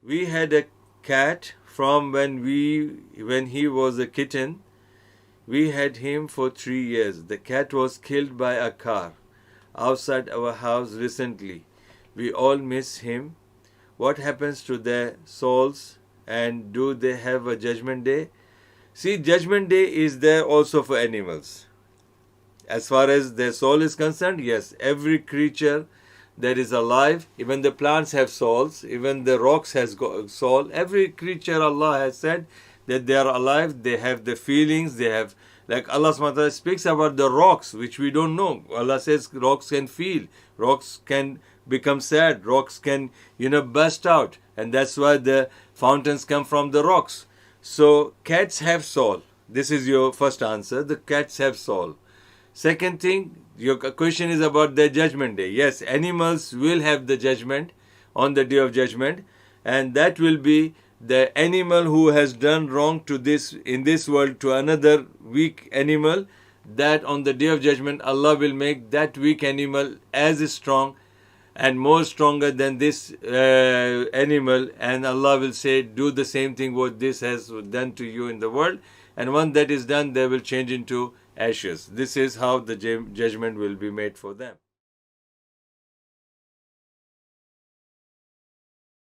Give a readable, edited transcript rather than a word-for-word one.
We had a cat from when he was a kitten. We had him for 3 years. The cat was killed by a car outside our house recently. We all miss him. What happens to their souls, and do they have a judgment day? See, judgment day is there also for animals. As far as their soul is concerned, yes, every creature that is alive, even the plants have souls, even the rocks has soul. Every creature, Allah has said that they are alive, they have the feelings, they have, like Allah subhanahu wa ta'ala speaks about the rocks, which we don't know. Allah says rocks can feel, rocks can become sad, rocks can, burst out. And that's why the fountains come from the rocks. So cats have soul. This is your first answer. The cats have soul. Second thing, your question is about the judgment day. Yes, animals will have the judgment on the day of judgment, and that will be the animal who has done wrong to this in this world to another weak animal. That on the day of judgment, Allah will make that weak animal as strong and more stronger than this animal, and Allah will say, do the same thing what this has done to you in the world, and when that is done, they will change into ashes. This is how the judgment will be made for them.